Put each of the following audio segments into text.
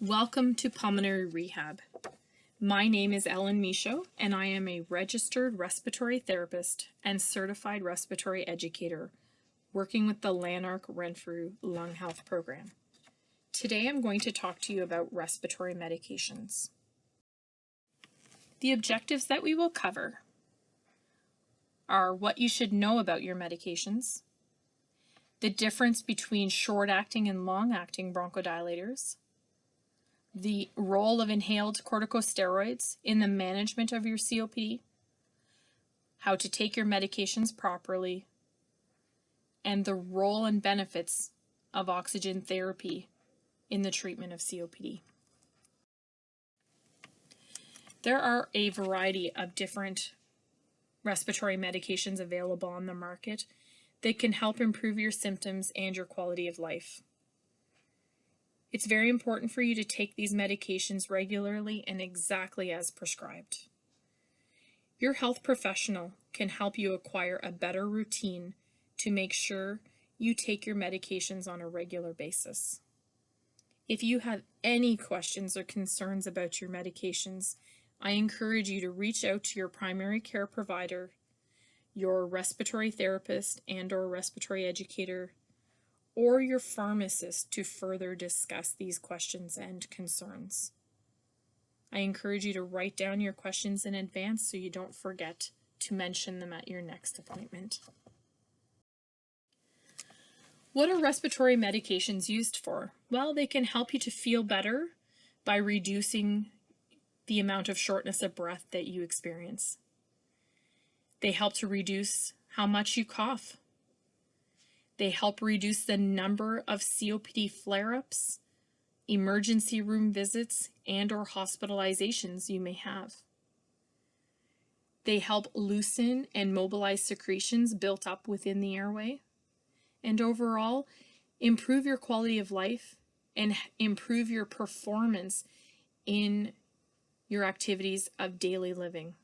Welcome to Pulmonary Rehab. My name is Ellen Michaud, and I am a registered respiratory therapist and certified respiratory educator working with the Lanark Renfrew Lung Health Program. Today I'm going to talk to you about respiratory medications. The objectives that we will cover are what you should know about your medications, the difference between short-acting and long-acting bronchodilators, the role of inhaled corticosteroids in the management of your COPD, how to take your medications properly, and the role and benefits of oxygen therapy in the treatment of COPD. There are a variety of different respiratory medications available on the market that can help improve your symptoms and your quality of life. It's very important for you to take these medications regularly and exactly as prescribed. Your health professional can help you acquire a better routine to make sure you take your medications on a regular basis. If you have any questions or concerns about your medications, I encourage you to reach out to your primary care provider, your respiratory therapist and/or respiratory educator, or your pharmacist to further discuss these questions and concerns. I encourage you to write down your questions in advance so you don't forget to mention them at your next appointment. What are respiratory medications used for? Well, they can help you to feel better by reducing the amount of shortness of breath that you experience. They help to reduce how much you cough. They help reduce the number of COPD flare-ups, emergency room visits, and/or hospitalizations you may have. They help loosen and mobilize secretions built up within the airway, and overall improve your quality of life and improve your performance in your activities of daily living.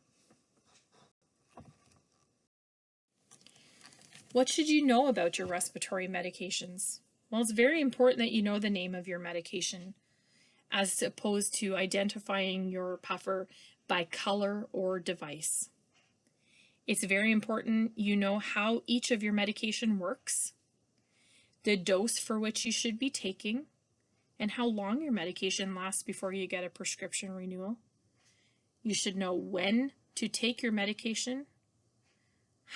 What should you know about your respiratory medications? Well, it's very important that you know the name of your medication, as opposed to identifying your puffer by color or device. It's very important you know how each of your medication works, the dose for which you should be taking, and how long your medication lasts before you get a prescription renewal. You should know when to take your medication,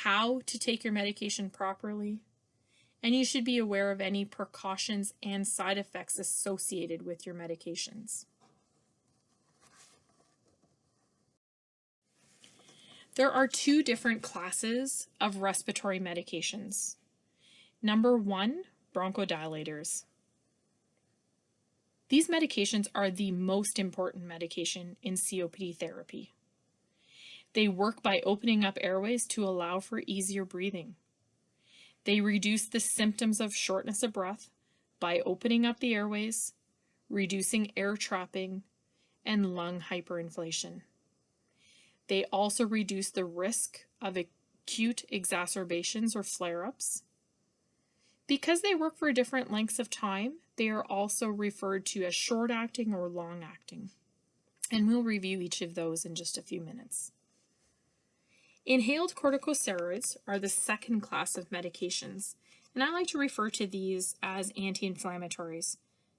how to take your medication properly, and you should be aware of any precautions and side effects associated with your medications. There are two different classes of respiratory medications. Number one, bronchodilators. These medications are the most important medication in COPD therapy. They work by opening up airways to allow for easier breathing. They reduce the symptoms of shortness of breath by opening up the airways, reducing air trapping, and lung hyperinflation. They also reduce the risk of acute exacerbations or flare-ups. Because they work for different lengths of time, they are also referred to as short-acting or long-acting. And we'll review each of those in just a few minutes. Inhaled corticosteroids are the second class of medications, and I like to refer to these as anti-inflammatories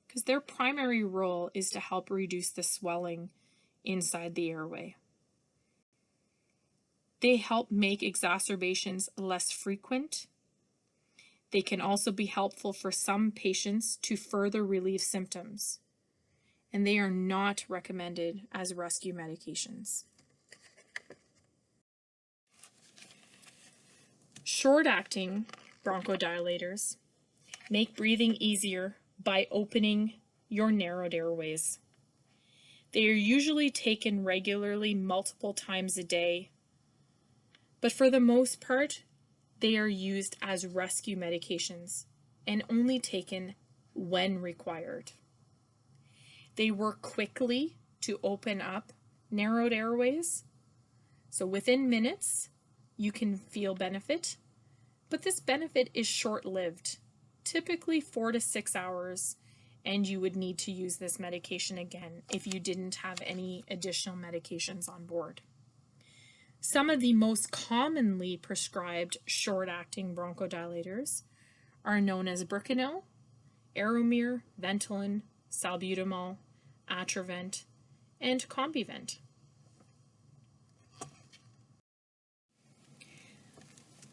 because their primary role is to help reduce the swelling inside the airway. They help make exacerbations less frequent. They can also be helpful for some patients to further relieve symptoms, and they are not recommended as rescue medications. Short-acting bronchodilators make breathing easier by opening your narrowed airways. They are usually taken regularly multiple times a day, but for the most part, they are used as rescue medications and only taken when required. They work quickly to open up narrowed airways, so within minutes, you can feel benefit, but this benefit is short-lived, typically 4 to 6 hours, and you would need to use this medication again if you didn't have any additional medications on board. Some of the most commonly prescribed short-acting bronchodilators are known as Bricanyl, Aeromir, Ventolin, Salbutamol, Atrovent, and Combivent.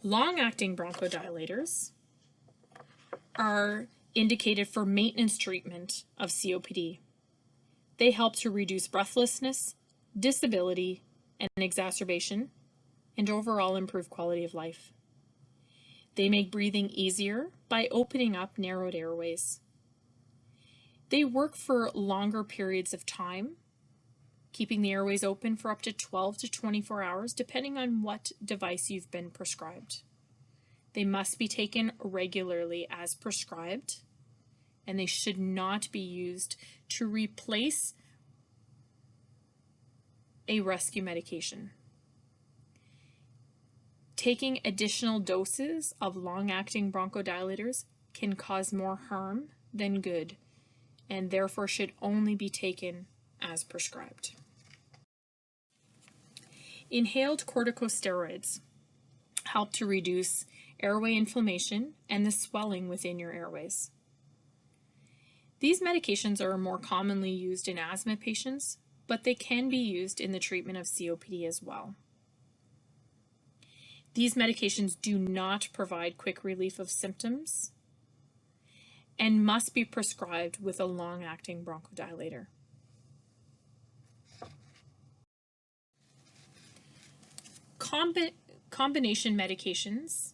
Long-acting bronchodilators are indicated for maintenance treatment of COPD. They help to reduce breathlessness, disability, and exacerbation, and overall improve quality of life. They make breathing easier by opening up narrowed airways. They work for longer periods of time, keeping the airways open for up to 12 to 24 hours, depending on what device you've been prescribed. They must be taken regularly as prescribed, and they should not be used to replace a rescue medication. Taking additional doses of long-acting bronchodilators can cause more harm than good, and therefore should only be taken as prescribed. Inhaled corticosteroids help to reduce airway inflammation and the swelling within your airways. These medications are more commonly used in asthma patients, but they can be used in the treatment of COPD as well. These medications do not provide quick relief of symptoms and must be prescribed with a long-acting bronchodilator. Combination medications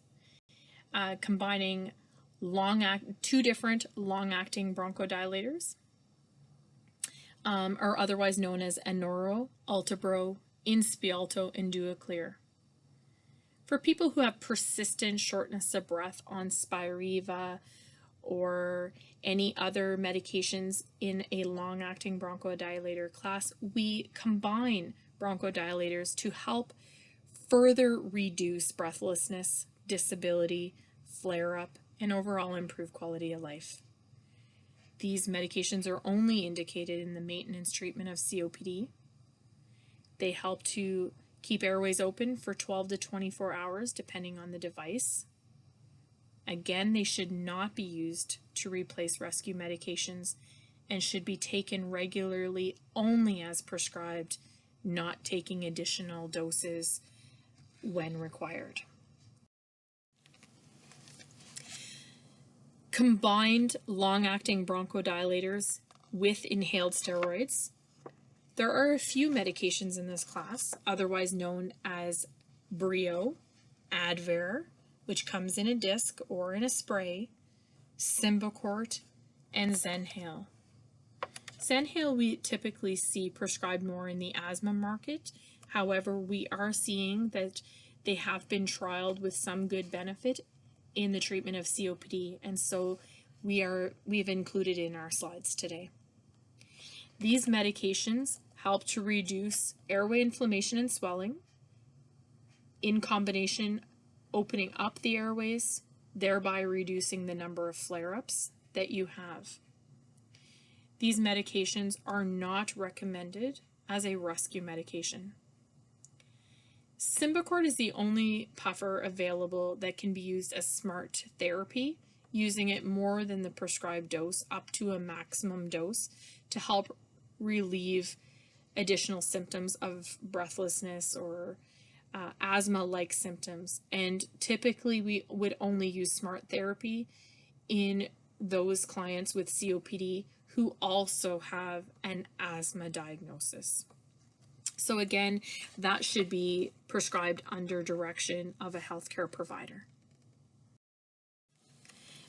combining two different long-acting bronchodilators are otherwise known as Anoro, Ultibro, Inspialto, and Duaclir. For people who have persistent shortness of breath on Spiriva or any other medications in a long-acting bronchodilator class, we combine bronchodilators to help further reduce breathlessness, disability, flare-up, and overall improve quality of life. These medications are only indicated in the maintenance treatment of COPD. They help to keep airways open for 12 to 24 hours, depending on the device. Again, they should not be used to replace rescue medications and should be taken regularly only as prescribed, not taking additional doses when required. Combined long-acting bronchodilators with inhaled steroids. There are a few medications in this class, otherwise known as Breo, Advair, which comes in a disc or in a spray, Symbicort, and Zenhale. Zenhale we typically see prescribed more in the asthma market. However, we are seeing that they have been trialed with some good benefit in the treatment of COPD, and so we've included in our slides today. These medications help to reduce airway inflammation and swelling, in combination opening up the airways, thereby reducing the number of flare-ups that you have. These medications are not recommended as a rescue medication. Symbicort is the only puffer available that can be used as smart therapy, using it more than the prescribed dose, up to a maximum dose, to help relieve additional symptoms of breathlessness or asthma-like symptoms. And typically we would only use smart therapy in those clients with COPD who also have an asthma diagnosis. So again, that should be prescribed under direction of a healthcare provider.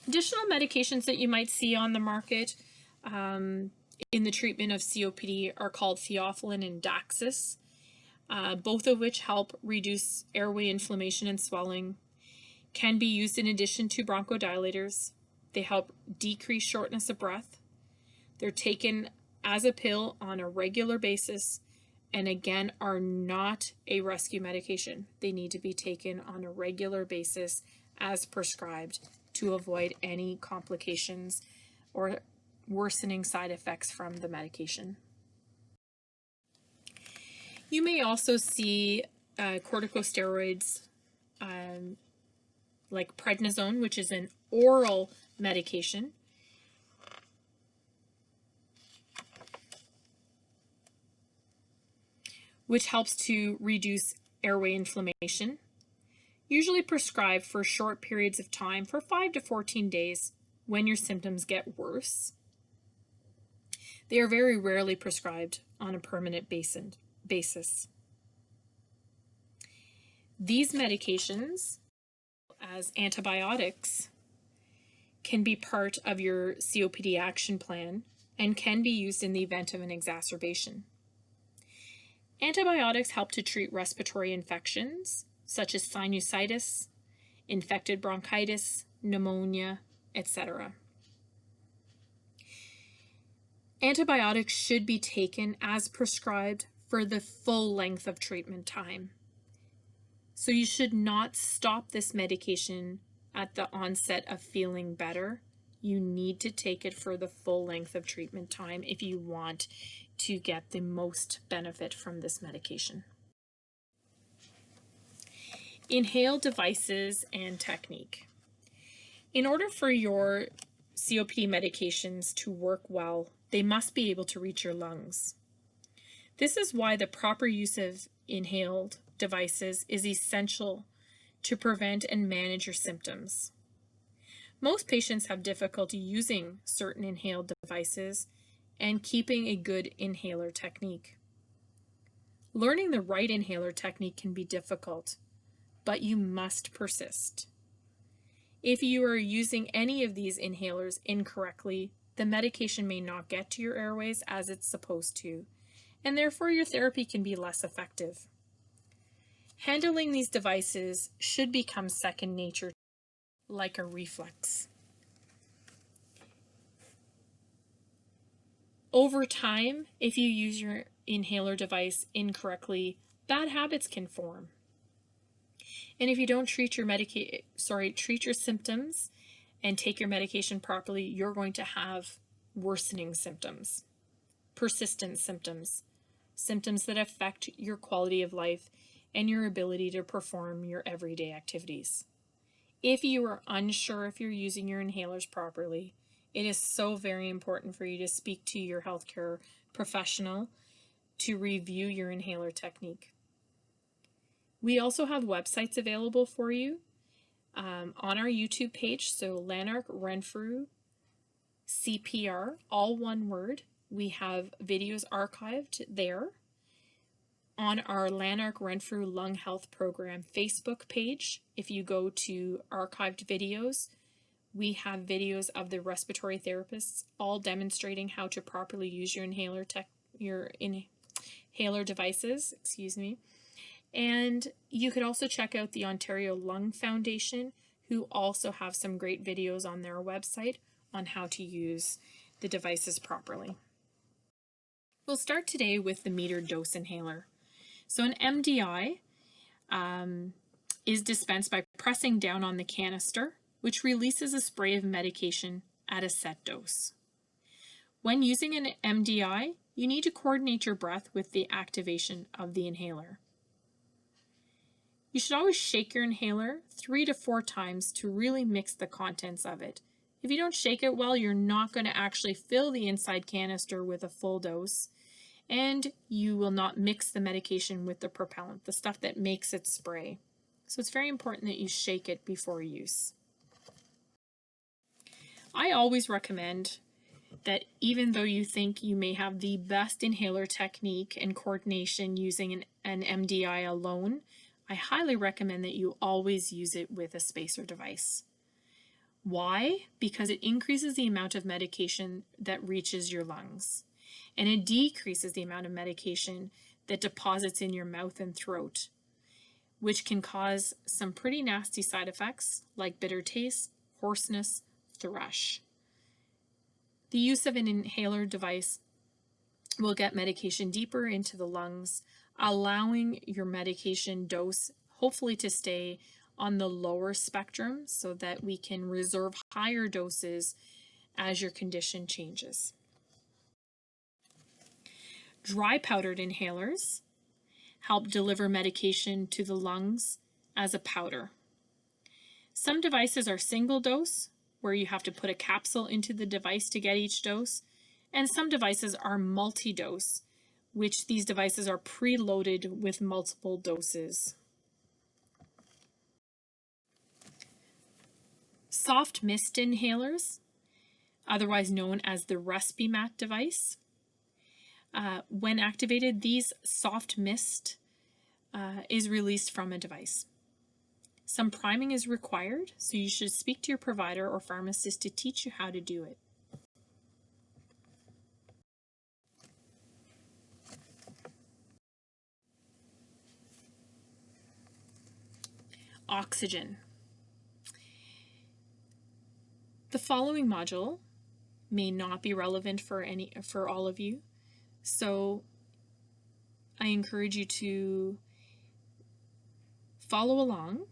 Additional medications that you might see on the market in the treatment of COPD are called theophylline and Daxis, both of which help reduce airway inflammation and swelling, can be used in addition to bronchodilators. They help decrease shortness of breath. They're taken as a pill on a regular basis, and again are not a rescue medication. They need to be taken on a regular basis as prescribed to avoid any complications or worsening side effects from the medication. You may also see corticosteroids like prednisone, which is an oral medication. Which helps to reduce airway inflammation, usually prescribed for short periods of time for 5 to 14 days when your symptoms get worse. They are very rarely prescribed on a permanent basis. These medications, as antibiotics, can be part of your COPD action plan and can be used in the event of an exacerbation. Antibiotics help to treat respiratory infections such as sinusitis, infected bronchitis, pneumonia, etc. Antibiotics should be taken as prescribed for the full length of treatment time. So you should not stop this medication at the onset of feeling better. You need to take it for the full length of treatment time if you want to get the most benefit from this medication. Inhaled devices and technique. In order for your COPD medications to work well, they must be able to reach your lungs. This is why the proper use of inhaled devices is essential to prevent and manage your symptoms. Most patients have difficulty using certain inhaled devices and keeping a good inhaler technique. Learning the right inhaler technique can be difficult, but you must persist. If you are using any of these inhalers incorrectly, the medication may not get to your airways as it's supposed to, and therefore your therapy can be less effective. Handling these devices should become second nature, like a reflex. Over time, if you use your inhaler device incorrectly, bad habits can form. And if you don't treat your symptoms and take your medication properly, you're going to have worsening symptoms, persistent symptoms, symptoms that affect your quality of life and your ability to perform your everyday activities. If you are unsure if you're using your inhalers properly, it is so very important for you to speak to your healthcare professional to review your inhaler technique. We also have websites available for you on our YouTube page, so Lanark Renfrew CPR, all one word. We have videos archived there. On our Lanark Renfrew Lung Health Program Facebook page, if you go to archived videos, we have videos of the respiratory therapists all demonstrating how to properly use your inhaler devices, And you could also check out the Ontario Lung Foundation, who also have some great videos on their website on how to use the devices properly. We'll start today with the metered dose inhaler. So an MDI is dispensed by pressing down on the canister, which releases a spray of medication at a set dose. When using an MDI, you need to coordinate your breath with the activation of the inhaler. You should always shake your inhaler 3 to 4 times to really mix the contents of it. If you don't shake it well, you're not going to actually fill the inside canister with a full dose, and you will not mix the medication with the propellant, the stuff that makes it spray. So it's very important that you shake it before use. I always recommend that even though you think you may have the best inhaler technique and coordination using an MDI alone, I highly recommend that you always use it with a spacer device. Why? Because it increases the amount of medication that reaches your lungs, and it decreases the amount of medication that deposits in your mouth and throat, which can cause some pretty nasty side effects like bitter taste, hoarseness, thrush. The use of an inhaler device will get medication deeper into the lungs, allowing your medication dose hopefully to stay on the lower spectrum so that we can reserve higher doses as your condition changes. Dry powdered inhalers help deliver medication to the lungs as a powder. Some devices are single dose, where you have to put a capsule into the device to get each dose, and some devices are multi-dose, which these devices are preloaded with multiple doses. Soft mist inhalers, otherwise known as the RespiMat device. When activated, these soft mist is released from a device. Some priming is required, so you should speak to your provider or pharmacist to teach you how to do it. Oxygen. The following module may not be relevant for all of you, so I encourage you to follow along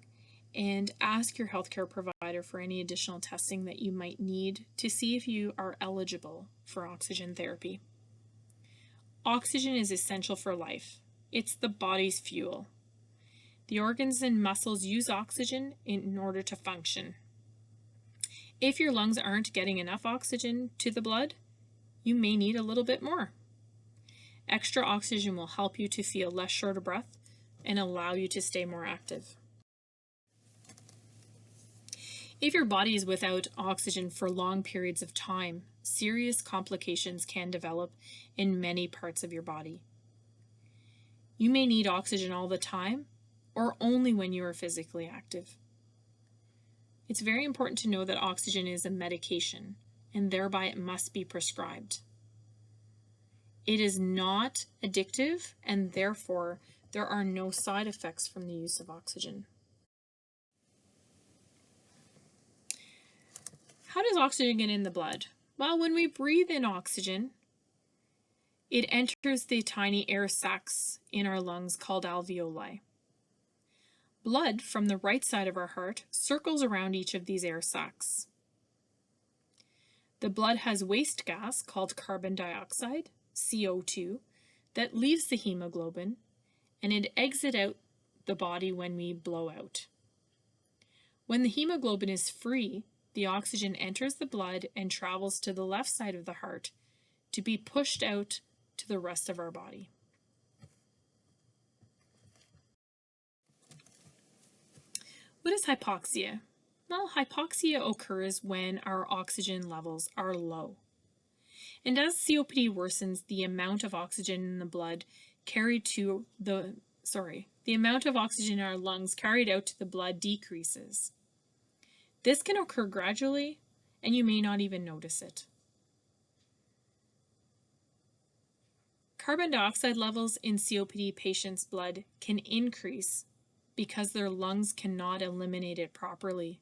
and ask your healthcare provider for any additional testing that you might need to see if you are eligible for oxygen therapy. Oxygen is essential for life. It's the body's fuel. The organs and muscles use oxygen in order to function. If your lungs aren't getting enough oxygen to the blood, you may need a little bit more. Extra oxygen will help you to feel less short of breath and allow you to stay more active. If your body is without oxygen for long periods of time, serious complications can develop in many parts of your body. You may need oxygen all the time or only when you are physically active. It's very important to know that oxygen is a medication, and thereby it must be prescribed. It is not addictive, and therefore there are no side effects from the use of oxygen. How does oxygen get in the blood? Well, when we breathe in oxygen, it enters the tiny air sacs in our lungs called alveoli. Blood from the right side of our heart circles around each of these air sacs. The blood has waste gas called carbon dioxide, CO2, that leaves the hemoglobin, and it exits out the body when we blow out. When the hemoglobin is free, the oxygen enters the blood and travels to the left side of the heart to be pushed out to the rest of our body. What is hypoxia? Well, hypoxia occurs when our oxygen levels are low. And as COPD worsens, the amount of oxygen in the blood the amount of oxygen in our lungs carried out to the blood decreases. This can occur gradually, and you may not even notice it. Carbon dioxide levels in COPD patients' blood can increase because their lungs cannot eliminate it properly.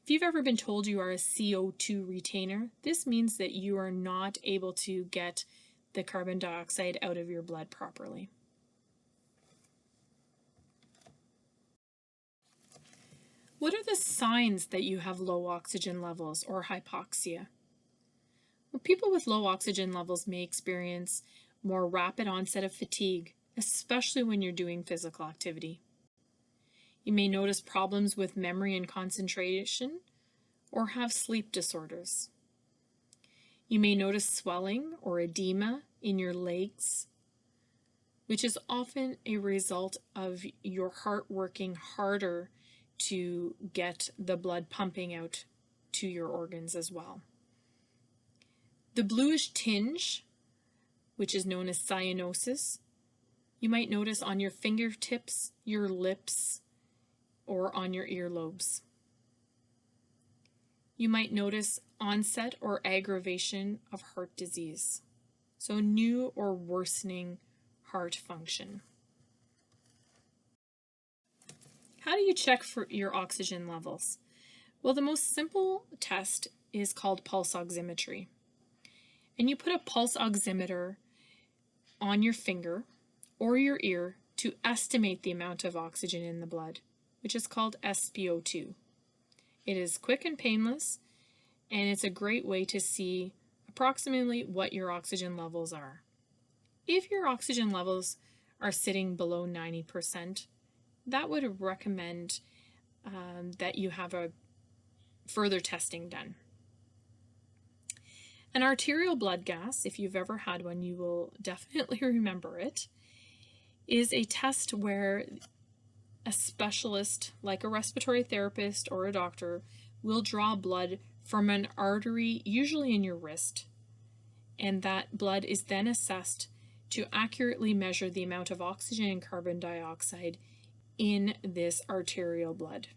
If you've ever been told you are a CO2 retainer, this means that you are not able to get the carbon dioxide out of your blood properly. What are the signs that you have low oxygen levels or hypoxia? Well, people with low oxygen levels may experience more rapid onset of fatigue, especially when you're doing physical activity. You may notice problems with memory and concentration or have sleep disorders. You may notice swelling or edema in your legs, which is often a result of your heart working harder to get the blood pumping out to your organs as well. The bluish tinge, which is known as cyanosis, you might notice on your fingertips, your lips, or on your earlobes. You might notice onset or aggravation of heart disease, so new or worsening heart function. How do you check for your oxygen levels? Well, the most simple test is called pulse oximetry. And you put a pulse oximeter on your finger or your ear to estimate the amount of oxygen in the blood, which is called SpO2. It is quick and painless, and it's a great way to see approximately what your oxygen levels are. If your oxygen levels are sitting below 90%, that would recommend that you have a further testing done. An arterial blood gas, if you've ever had one, you will definitely remember it, is a test where a specialist, like a respiratory therapist or a doctor, will draw blood from an artery, usually in your wrist, and that blood is then assessed to accurately measure the amount of oxygen and carbon dioxide in this arterial blood.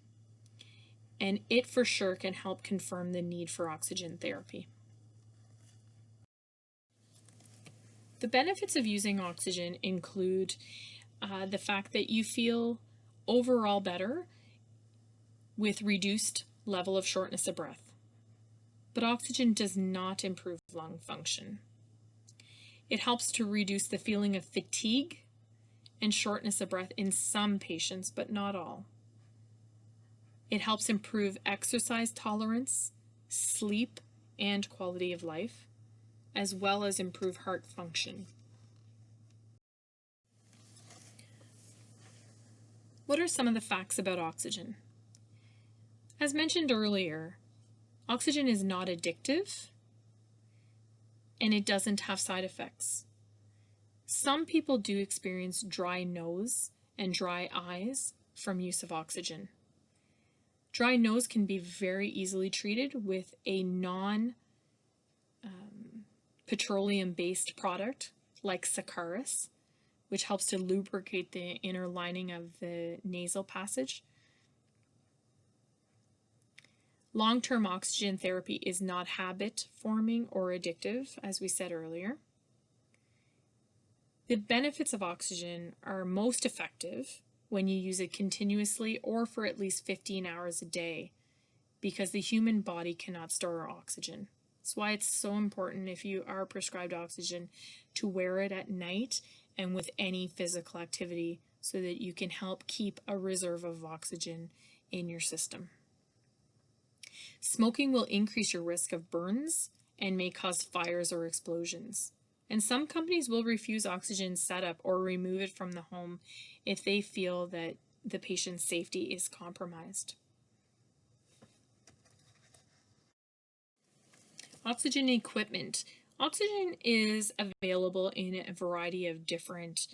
And it for sure can help confirm the need for oxygen therapy. The benefits of using oxygen include the fact that you feel overall better with reduced level of shortness of breath. But oxygen does not improve lung function. It helps to reduce the feeling of fatigue and shortness of breath in some patients, but not all. It helps improve exercise tolerance, sleep, and quality of life, as well as improve heart function. What are some of the facts about oxygen? As mentioned earlier, oxygen is not addictive, and it doesn't have side effects. Some people do experience dry nose and dry eyes from use of oxygen. Dry nose can be very easily treated with a non-petroleum-based product like Sakaris, which helps to lubricate the inner lining of the nasal passage. Long-term oxygen therapy is not habit-forming or addictive, as we said earlier. The benefits of oxygen are most effective when you use it continuously or for at least 15 hours a day, because the human body cannot store oxygen. That's why it's so important, if you are prescribed oxygen, to wear it at night and with any physical activity so that you can help keep a reserve of oxygen in your system. Smoking will increase your risk of burns and may cause fires or explosions. And some companies will refuse oxygen setup or remove it from the home if they feel that the patient's safety is compromised. Oxygen equipment. Oxygen is available in a variety of different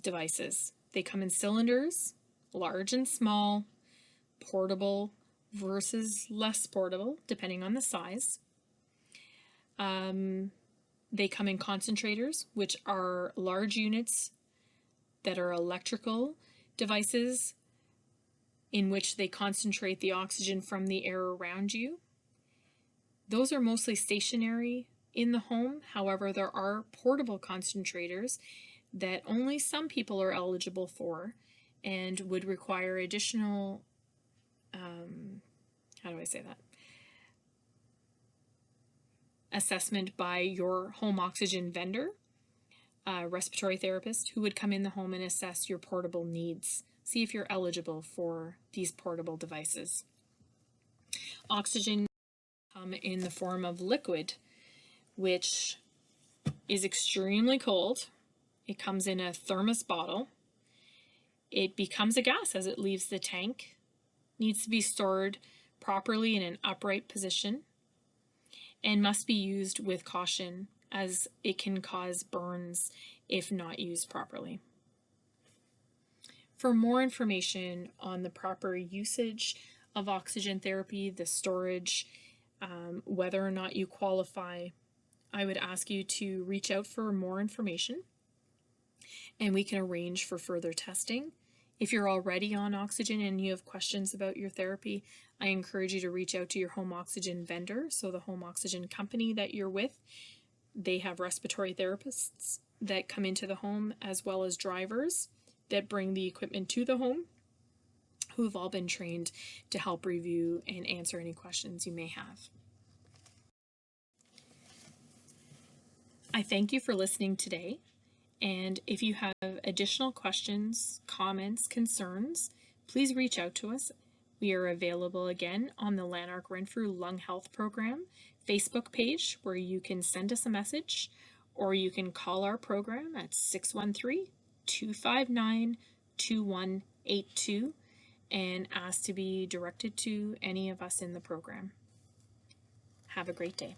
devices. They come in cylinders, large and small, portable versus less portable, depending on the size. They come in concentrators, which are large units that are electrical devices in which they concentrate the oxygen from the air around you. Those are mostly stationary in the home. However, there are portable concentrators that only some people are eligible for and would require additional, assessment by your home oxygen vendor, respiratory therapist, who would come in the home and assess your portable needs, see if you're eligible for these portable devices. Oxygen come in the form of liquid, which is extremely cold. It comes in a thermos bottle. It becomes a gas as it leaves the tank. Needs to be stored properly in an upright position and must be used with caution, as it can cause burns if not used properly. For more information on the proper usage of oxygen therapy, the storage, whether or not you qualify, I would ask you to reach out for more information and we can arrange for further testing. If you're already on oxygen and you have questions about your therapy, I encourage you to reach out to your home oxygen vendor, so the home oxygen company that you're with. They have respiratory therapists that come into the home, as well as drivers that bring the equipment to the home, who have all been trained to help review and answer any questions you may have. I thank you for listening today, and if you have additional questions, comments, concerns, please reach out to us We are available again on the Lanark Renfrew Lung Health Program Facebook page, where you can send us a message, or you can call our program at 613-259-2182 and ask to be directed to any of us in the program. Have a great day.